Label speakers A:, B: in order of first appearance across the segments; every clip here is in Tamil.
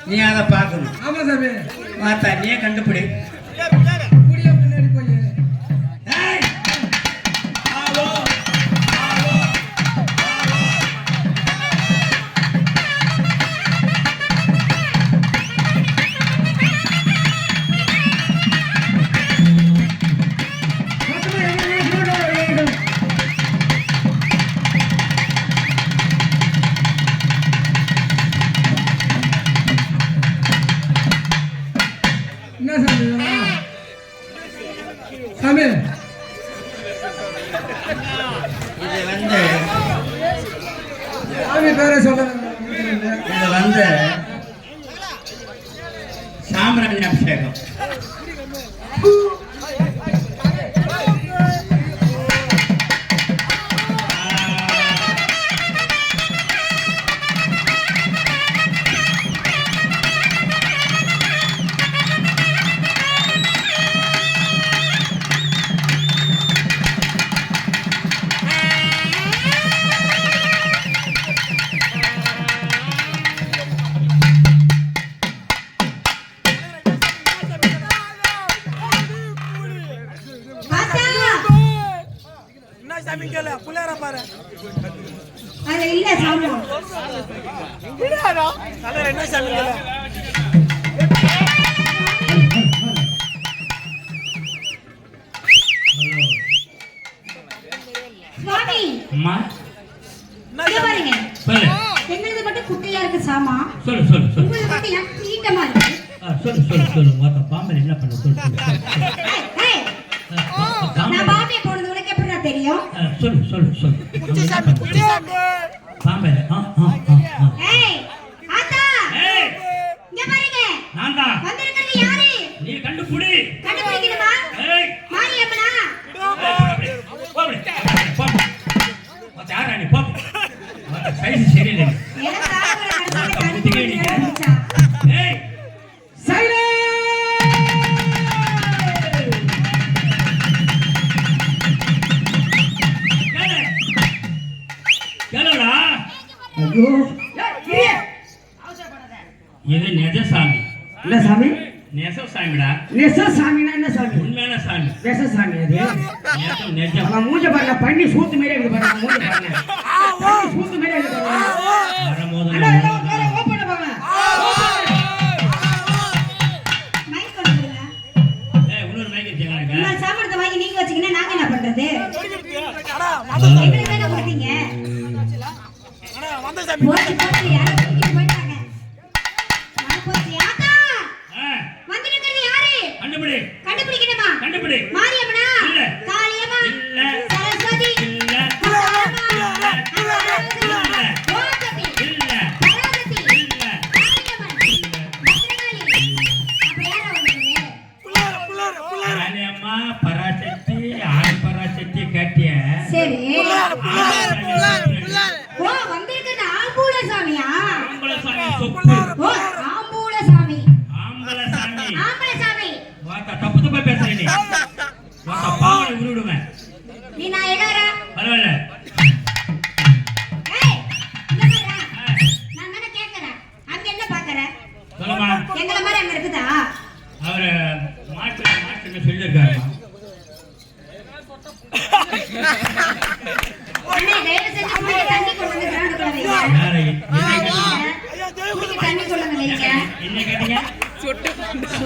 A: நீ அதை பார்க்கணும்.
B: ஆமா சாமி,
A: பார்த்தா நீயே கண்டுபிடி. சாம்பிராணி அபிஷேகம்.
C: எங்களுக்கு மட்டும் குட்டையா இருக்கு சாமா.
D: சொல்லு சொல்லு சொல்லு.
C: உங்களுக்கு மட்டும் ஏன் நீட்டமா இருக்கு?
D: சொல்லு சொல்லு சொல்லு. மொத்த பாம்பு என்ன பண்ண சொல்லு சொல்லு.
C: நான் பாம்பே போனது உனக்கு எப்படி தெரியும்?
D: சொல்லு சொல்லு சொல்லு.
C: குச்சி சாமி குச்சி சாமி.
D: பாம்பே
C: ஏய் ஆத்தா.
D: ஏய்
C: இங்க பாருங்க.
D: நான் தான்.
C: வந்திருக்கிறது யாரு?
D: நீ கண்டுபிடி.
C: கண்டுபிடிக்கணுமா?
D: ஏய்
C: மாரியம்மனா?
D: போடு. போடு. மச்சாரானி போ. சைஸ் சரியில்லை.
C: எனக்கு ஆவற கண்டுபிடிச்சா.
D: ஏய்
B: சைலே
D: கேளடா.
B: ஐயோ
D: இது நெஜசாமி.
B: என்ன சாமி?
D: நெஜசாமிடா.
B: நெஜசாமினா என்ன சாமி?
D: உண்மையான சாமி.
B: நெஜசாமி அது.
D: நெஜம் நெஜம்.
B: அவன் மூஞ்ச பாருங்க, பண்ணி சூத்து மாதிரி இருக்கு பாருங்க மூஞ்ச பாருங்க. சூத்து மாதிரி இருக்கு பாருங்க.
D: வரமோது
B: ஓபன் பாருங்க.
C: மைக் கொடுங்க.
D: ஏய் இன்னொரு மைக் வச்சுக்கங்க.
C: நான் சாப்பிடுறத வாங்கி நீங்க வச்சீங்கன்னா நாங்க என்ன பண்றது? எங்களுக்கு என்ன கொடுத்தீங்க? வந்த சாமி போச்சு யாரோ தூக்கிட்டு போயிட்டாங்க. நான் போச்சு ஆத்தா. வந்திருக்கிறது யாரு?
D: கண்டுபிடி.
C: கண்டுபிடிக்கணுமா?
D: கண்டுபிடி.
C: மாரியம்மனா?
D: இல்ல.
C: காளியம்மா?
D: இல்ல.
C: சரஸ்வதி?
D: இல்ல.
C: இல்ல.
D: இல்ல. இல்ல.
C: பராசக்தி?
D: இல்ல.
C: மாரியம்மன்? இல்ல. பத்ரகாளி? அப்ப யாரா வந்தது?
D: காளியம்மா பராசக்தி ஆதி பராசக்தி கேட்டிய.
C: சரி. ஓ வந்திருக்கிறது ஆம்பூல சாமியா?
D: ஆம்பள சாமி சொப்பு.
C: ஓ ஆம்பூல சாமி.
D: ஆம்பள சாமி.
C: ஆம்பள சாமி.
D: வாடா தப்பு தப்பா பேசுறீ நீ. வாடா பாவனை உருடுவேன்.
C: நீ நான் எடறா.
D: பரவாயில்ல.
C: ஏய் என்ன பண்ற? நான் தான கேக்குறேன். அங்க என்ன பாக்குற?
D: சொல்லுமா.
C: எங்கள மாதிரி அங்க இருக்குதா?
D: அவரு மாட்டுன்னு சொல்லிருக்காருமா.
C: அண்ணே தயவு செஞ்சு போய் தண்ணி கொண்டு வந்து கிரவுண்டுக்குள்ள வைங்க.
D: யாரை என்ன கேட்டீங்க?
C: குடிக்க தண்ணி கொண்டு வந்து வைங்க.
D: என்ன கேட்டீங்க?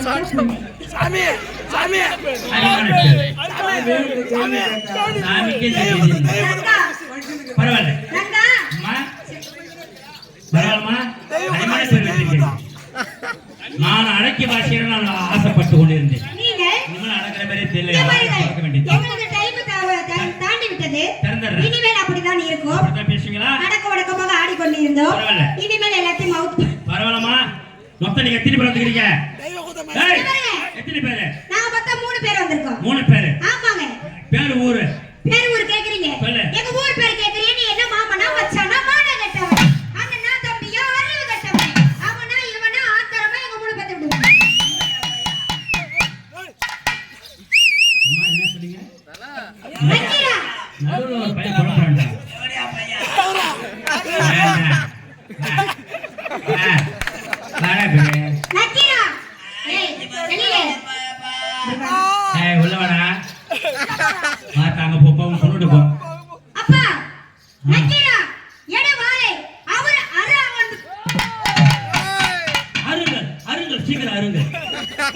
B: சாமி சாமி
D: சாமிக்கு தெரியுது.
C: ரங்கா
D: பரவாயில்ல.
C: ரங்கா
D: அம்மா பரவாயில்லம்மா. அடிமான பேர் வச்சிருக்கேன். நான் அடக்கி வாசிக்கிறேன். நான் ஆசைப்பட்டு கொண்டிருந்தேன்.
C: நீங்க
D: இனிமேல் அடக்கிற மாதிரி தெரியல.
C: எங்களுக்கு டைம் தாண்டி விட்டது. இனிமேல் அப்படிதான் இருக்கும்.
D: அப்படிதான் பேசுவீங்களா?
C: அடக்க ஒடுக்கமாக ஆடிக்கொண்டிருந்தோம்.
D: பரவாயில்ல.
C: இனிமேல் எல்லாத்தையும் அவுட்.
D: பரவாயில்லம்மா. மொத்தம் நீங்க எத்தனை பேர் வந்துக்கிறீங்க? எத்தனை பேரு?
C: நாங்க மொத்தம் 3 பேர் வந்திருக்கோம்.
D: 3 பேரு.
C: ஆமாங்க.
D: பேரு ஊரு.
C: பேர் ஊர் கேக்குறீங்க? எங்க ஊர் பேர் கேக்குறீங்க. நீ என்ன மாமனா மச்சானா மானகட்டவன்? அண்ணனா தம்பியா அறிவு கட்டவன்? அவனா இவனா ஆத்தரமா எங்க 3 பேத்தை விடுவாங்க.
D: அம்மா என்ன சொல்றீங்க?
C: அக்கிரா
D: நடுவுல ஒரு பையன் குழம்பறான்டா.
C: நக்கீரா எட வாளை அவர் அரவன்
D: அருங்கள் அருங்கள் சீக்கிரம் அருங்கள்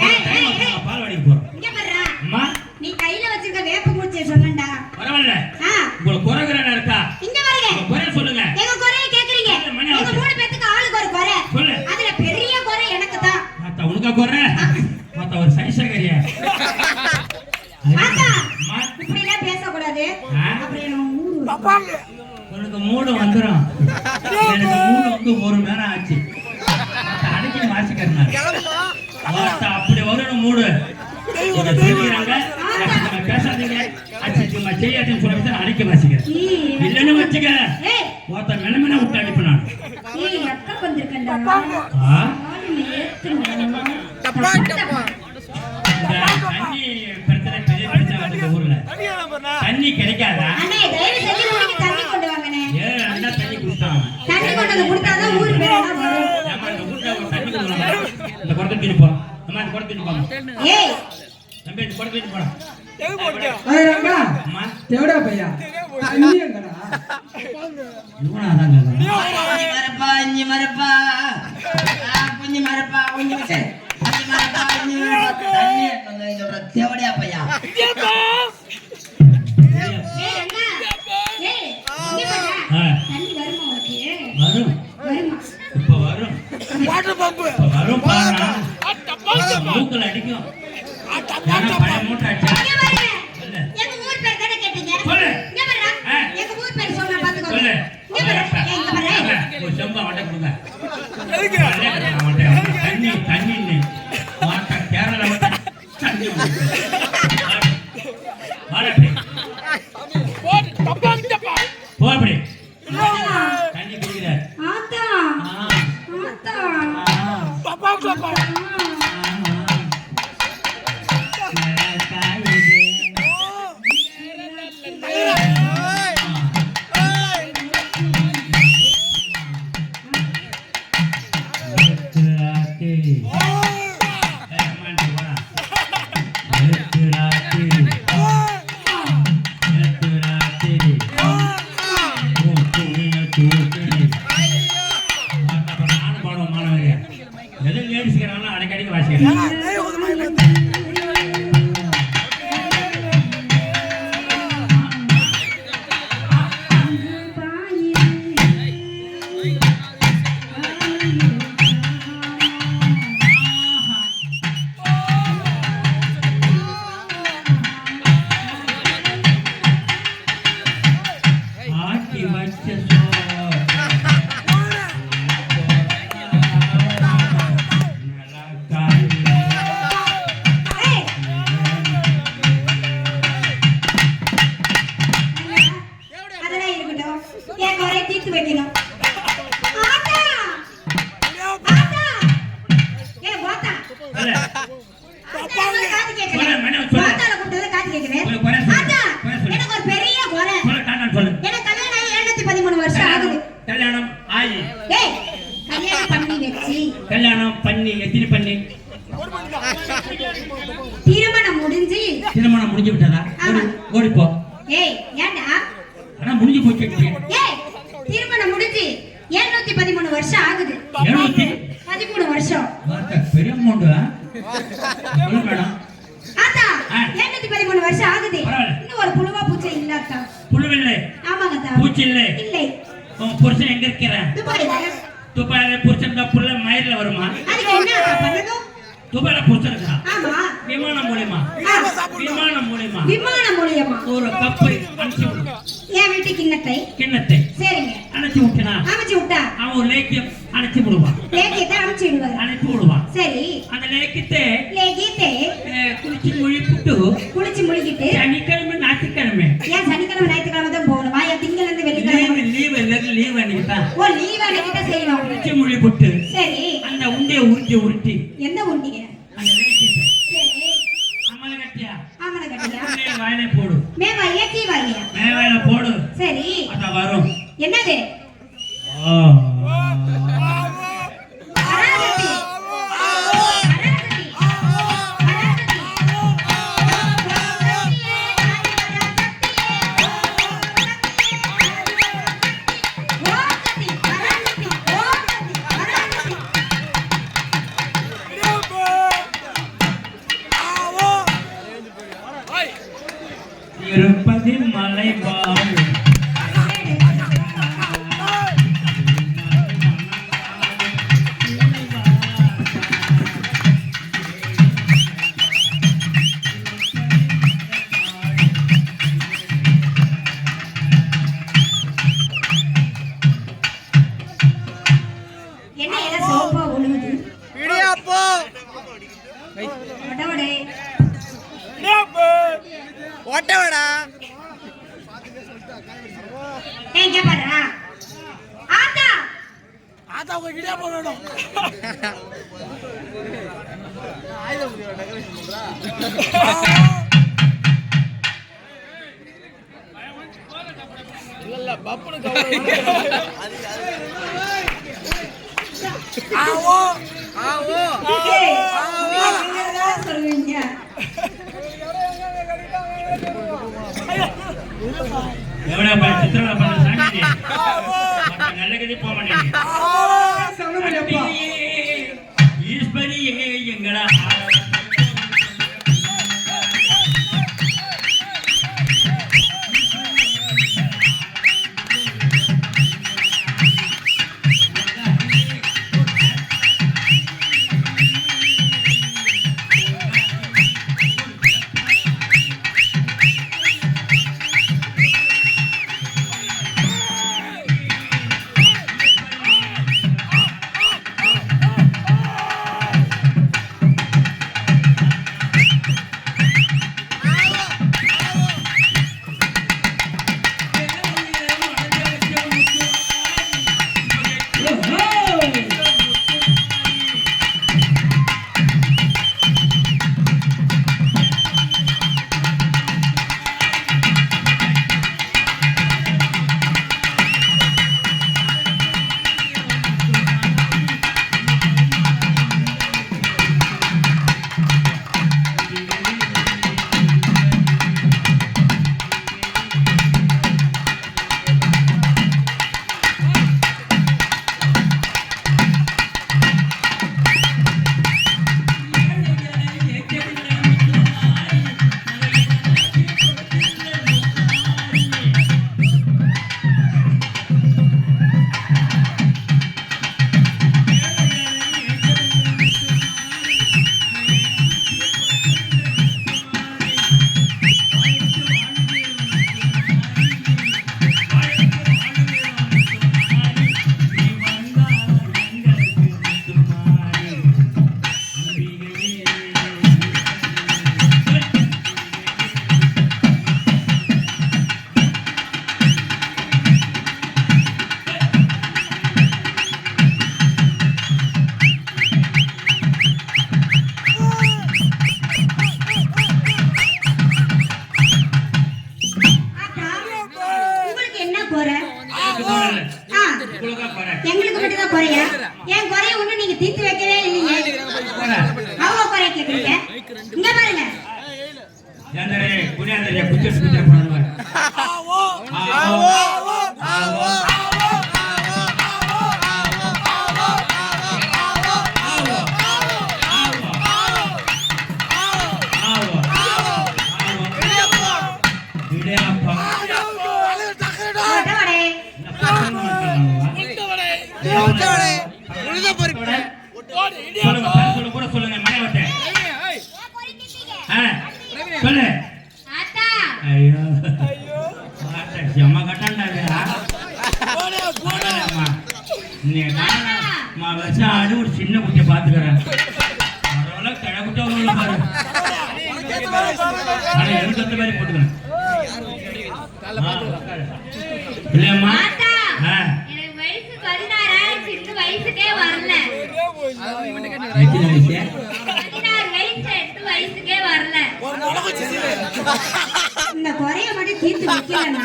C: ஏய்
D: பால்வாடிக்கு போறோம்
C: இங்க பாருடா
D: அம்மா
C: நீ கையில வச்சிருக்க வேப்ப மூச்சை சொல்லண்டா
D: பரவாயில்ல
C: ஆ
D: உங்களுக்கு குறைகிறேன் இருக்கா
C: இங்க பாருங்க
D: உங்க குறை சொல்லுங்க
C: எங்க குறைய கேக்குறீங்க எங்க மூணு பேத்துக்கு ஆளுக்கு ஒரு குறை
D: சொல்லு
C: அதுல பெரிய குறை எனக்கு தான்
D: மாத்தா உனக்கா குறை மாத்தா ஒரு சைசகரியா
C: மாத்தா
D: அம்மா
C: இப்படி எல்லாம் பேசக்கூடாது அப்புறம் என்ன ஊரு
D: உனக்கு மூடு வந்துடும் எனக்கு மூடு வந்து ஒரு நேரம் ஆச்சு அடிக்கடி வாசிக்கிறேன் அப்படி வரணும் மூடு பேசாதீங்க செய்யாதுன்னு சொல்லிட்டு அடிக்க வாசிக்கிறேன் இல்லைன்னு வச்சுக்க ஒருத்த மெனமென விட்டு அடிப்பேன் நான்
C: ஏய் அக்கா வந்திருக்கேன்டா
D: தண்ணி பிரச்சனை பெரிய பிரச்சனை இந்த ஊர்ல தண்ணி கிடைக்காதா
C: அண்ணே தயவு செஞ்சு நீங்க தண்ணி கொண்டு வாங்கனே
D: ஏன் அண்ணா தண்ணி குடிச்சாங்க
C: தண்ணி கொண்டு வந்து கொடுத்தாதான் ஊர் பேரெல்லாம் வரும்
D: ஏமா இந்த ஊர்ல ஒரு தண்ணி கொடுங்க இந்த குடத்தை திருப்போம் அம்மா இந்த குடத்தை திருப்போம்
C: ஏய்
D: தம்பி இந்த குடத்தை திருப்போம்
B: ரங்கா
D: அம்மா
B: தேவடா பையா தண்ணி எங்கடா
D: இவனா தாங்க
A: இஞ்சி மரப்பா குஞ்சு மரப்பா குஞ்சு மிச்சை குஞ்சு மரப்பா குஞ்சு மரப்பா தண்ணி எடுத்து சொல்ற தேவடியா பையா
C: ஏய் அண்ணா ஏய் இங்க பாரு தண்ணி வருமா உனக்கு
D: வரும்
C: வருமா
D: இப்ப வரும் வாட்டர் பம்ப் வரும் பாருடா மூக்கல அடிக்கும் நான் பழைய மூட்டை அடிச்சா
C: இங்க பாருங்க எங்க ஊர் பேர் தான கேட்டீங்க
D: சொல்லு
C: இங்க பாருடா எங்க ஊர் பேர் சொல்றேன் பாத்துக்கோ
D: சொல்லு
C: இங்க பாரு
D: ஒரு செம்பா வட்டை கொடுங்க தண்ணி தண்ணி மாட்டா கேரளா வட்டை தண்ணி வாடப்படி போப்படி தண்ணி குடிக்கிற
C: ஆத்தா ஆத்தா
D: அடிக்கடிக்கு வாசிக்கிறேன் ஆட்டி வச்ச
C: அதெல்லாம் இருக்கட்டும் என் குறை தீர்த்து வைக்கணும் ஆத்தா ஆத்தா ஏ வாத்தா காது கேக்குறேன் வாத்தால கூப்பிட்டது காது கேக்குறேன் ஆத்தா எனக்கு ஒரு பெரிய குறை எனக்கு கல்யாணம் ஆகி 713 வருஷம் ஆகுது
D: கல்யாணம் ஆயி
C: ஏய் கல்யாணம் பண்ணி வச்சு
D: கல்யாணம் பண்ணி எத்தனை பண்ணி
C: திருமணம் முடிஞ்சு
D: திருமணம் முடிஞ்சு விட்டதா ஓடிப்போ
C: ஏய் ஏண்டா
D: ஆனா முடிஞ்சு போச்சு
C: ஏய் திருமணம் முடிஞ்சு 713 வருஷம் ஆகுது 13 வருஷம்
D: பெரிய அமௌண்ட் மேடம்
C: ஆத்தா 713 வருஷம் ஆகுது
D: பரவாயில்ல.
C: இன்னும் ஒரு புழுவா பூச்சை இல்லாதா
D: புழுவில்லை
C: ஆமாங்க தா
D: பூச்சி இல்லை
C: இல்லை
D: உன் புருஷன் எங்க இருக்கிறான்
C: துபாயில
D: துபாயில புருஷன் தான் புள்ள மயிரில் வருமா
C: அதுக்கு என்ன ஆத்தா பண்ணணும்
D: துபாயில புருஷன் இருக்கிறான்
C: ஆமா
D: விமானம் மூலியமா விமானம் மூலியமா
C: விமானம் மூலியமா
D: ஒரு கப்பை அனுப்பிச்சு விடு.
C: என் வீட்டு
D: கிண்ணத்தை
C: சரிங்க
D: அனுப்பிச்சு விட்டனா
C: அமைச்சு விட்டா
D: அவன் ஒரு லேக்கியம் அனுப்பிச்சு விடுவான்
C: லேகியத்தை அமைச்சு விடுவாரு
D: அனுப்பி விடுவான்
C: சரி
D: அந்த லேக்கியத்தை
C: லேகியத்தை
D: குளிச்சு மொழிப்புட்டு
C: குளிச்சு முழுகிட்டு
D: சனிக்கிழமை ஞாயிற்றுக்கிழமை
C: ஏன் சனிக்கிழமை ஞாயிற்றுக்கிழமை தான் போகணுமா என் திங்கள் இருந்து வெள்ளிக்கிழமை
D: லீவ் அன்னைக்கு தான்
C: ஓ லீவ் அன்னைக்கு தான் செய்வோம்
D: குளிச்சு மொழிப்புட்டு
C: சரி
D: அந்த உண்டையை உருட்டி
C: எந்த உண்டிங்க
D: அந்த லேக்கியத்தை
C: சரி
D: அம்மல கட்டியா
C: ஆமன கட்டியா
D: வாயிலே போடு
C: மேவாயா கீவாயா
D: மேவாயில போடு
C: சரி
D: அத வரும்
C: என்னது அராகதி அராகதி அராகதி எங்க பாடுறா ஆத்தா சொல்லுவீங்க
D: எவ்வளவு சித்திரவதை பண்ண சாமி நல்ல கதை போக மாட்டேங்க ஈஸ்வரி எங்களா
C: எங்களுக்கு மட்டும் தான் குறையா? என் குறைய ஒண்ணு நீங்க தீர்த்து வைக்கவே இல்லையே. அவங்க குறைய கேக்குறீங்க. இங்க பாருங்க.
D: ஜனரே குனியாதே குச்ச போடுவாங்க. ஆவோ ஆவோ ஆவோ சொல்லுங்க மணி வட்டே சொல்லு ஐயோ ஜமா கட்டாண்டா வச்சு ஆடு ஒரு சின்ன குட்டியை பாத்துக்கிறேன் கிடக்குட்டா பாரு எனக்கு அந்த மாதிரி போட்டுக்கிறேன் இல்லையம்மா
C: வயசுக்கே வரல இந்த குறைய மட்டும் தீர்த்து வைக்கலன்னா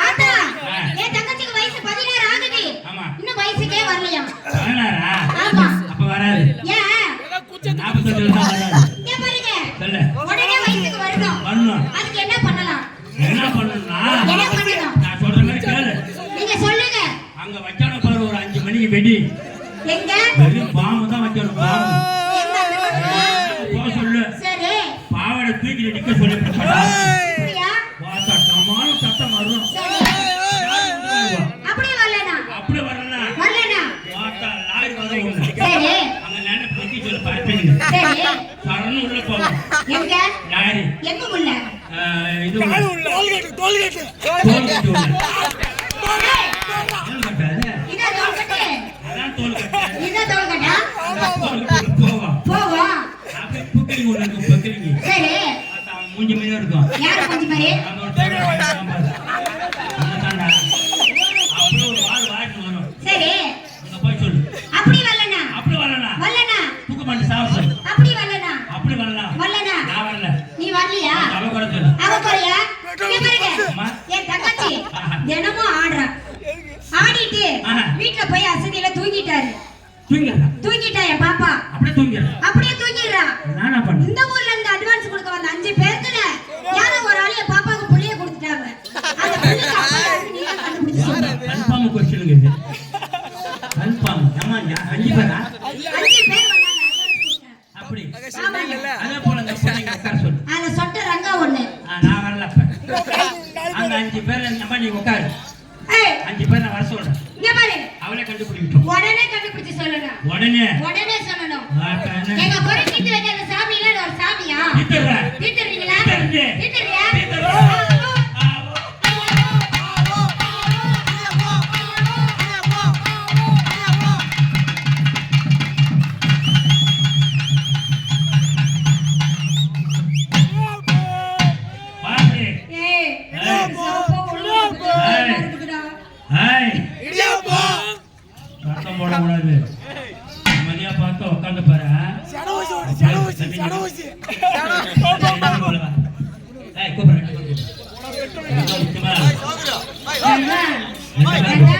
C: என்ன என் தங்கச்சிக்கு வயசு 16 ஆகுது. இன்னும் வயசுக்கே வரலையா? ஆமா.
D: அப்ப வராது.
C: ஏன்?
D: 48
C: இங்க பாருங்க.
D: சொல்லு.
C: உடனே வயசுக்கு வரணும்.
D: வரணும்.
C: அதுக்கு என்ன பண்ணலாம்?
D: என்ன பண்ணணும்னா?
C: என்ன பண்ணணும்?
D: நான் சொல்ற மாதிரி கேளு.
C: நீங்க சொல்லுங்க.
D: அங்க வச்சான பாரு ஒரு 5 மணிக்கு வெடி.
C: எங்க?
D: வெறும் பாம்பு தான் வைக்கணும் பாம்பு. போ சொல்லு.
C: சரி.
D: பாவாடை தூக்கி நிக்க சொல்லி போடா.
C: அப்படியா?
D: வாசா தமால சத்தம் வரும்.
C: சரி. அப்படியே வரலனா?
D: அப்படியே வரலனா?
C: வரலனா?
D: வாசா லாரி வரும்.
C: சரி.
D: அங்க நானே பொக்கி சொல்ல பாப்பீங்க.
C: சரி.
D: சரண உள்ள போவோம்.
C: எங்க?
D: லாரி.
C: எங்க உள்ள?
D: இது உள்ள.
E: டோல்கேட்
D: டோல்கேட் உள்ள. தோல் கட்டாது.
C: இதா தோல் கட்டு.
D: அதான் தோல் கட்டு.
C: இதா தோல் கட்டா.
D: தோல் கட்டு போவோம்.
C: போவோம்.
D: அப்படியே புக்கிலிங் ஒண்ணு இருக்கும், புக்கிலிங்.
C: சரி.
D: அது அவன் மூஞ்சி மாதிரியே இருக்கும்.
C: யாரு கொஞ்சம் மாதிரி?
D: அந்த ஒரு தேவை வாங்கிட்டு பாரு. அதுதான்டா. அப்படியே ஒரு வால் வாயிட்டு வரும்.
C: சரி.
D: அங்க போய் சொல்லு.
C: அப்படி வரலனா.
D: அப்படி வரலனா?
C: வரலனா.
D: தூக்க மாட்டி சாவு சொல்லு.
C: அப்படி வரலனா.
D: அப்படி வரலனா?
C: வரலனா.
D: நான் வரல.
C: நீ வரலையா?
D: அவ கூட சொல்லு.
C: அவ போறியா? இங்க பாருங்க.
D: அம்மா.
C: என் தங்கச்சி தினமும் ஆடுறா. ஆடிட்டு
D: ஆஹா.
C: வீட்ல போய் அசதியில தூங்கிட்டாரு.
D: தூங்கிடுறா.
C: தூங்கிட்டா என் பாப்பா.
D: அப்படியே தூங்கிடுறா.
C: அப்படியே தூங்கிடுறா.
D: நானா பண்ண?
C: இந்த ஊர்ல இருந்து அட்வான்ஸ் கொடுக்க வந்த 5 பேர்த்துல யாரோ ஒரு ஆளு என் பாப்பாக்கு புள்ளைய கொடுத்துட்டாங்க. அந்த புள்ளைக்கு அப்பா யாருன்னு நீங்க கண்டுபிடிச்சு சொல்லுங்க.
D: கன்ஃபார்ம் கொஸ்டினுங்க இது. கன்ஃபார்ம். அம்மா 5 பேரா?
C: 5 பேர் வந்தாங்க advance கொடுக்க.
D: அப்படி.
C: ஆமாங்க.
D: அதே போல இந்த பொண்ணுங்க உட்கார சொல்லு.
C: அதுல சொட்ட ரங்கா ஒண்ணு.
D: நான் வரல அப்ப. அந்த 5 பேர்ல நம்ம நீ உட்காரு.
C: ஏய்
D: 5 பேர் நான் வர சொல்றேன்.
C: இங்க பாரு.
D: அவளே கண்டுபிடிக்கட்டும்.
C: உடனே கண்டுபிடிச்சு சொல்லணும்.
D: உடனே.
C: உடனே சொல்லணும்.
D: ஆட்டானே.
C: எங்க குறை தீர்த்து வைக்க அந்த சாமி இல்ல ஒரு சாமியா?
D: தீத்துறா.
C: தீர்த்துறீங்களா?
D: தீத்துறேன்.
C: தீர்த்துறியா?
D: தீத்துறேன். பாரு.
C: ஏய் சாப்பா ஒழுங்கா இருக்குடா.
D: ஹாய். சத்தம் போடக்கூடாது. மதியா பார்த்து உட்காந்து பாரு. ஏய் கூப்பிடுறேன்.
C: அண்ணா, அண்ணா,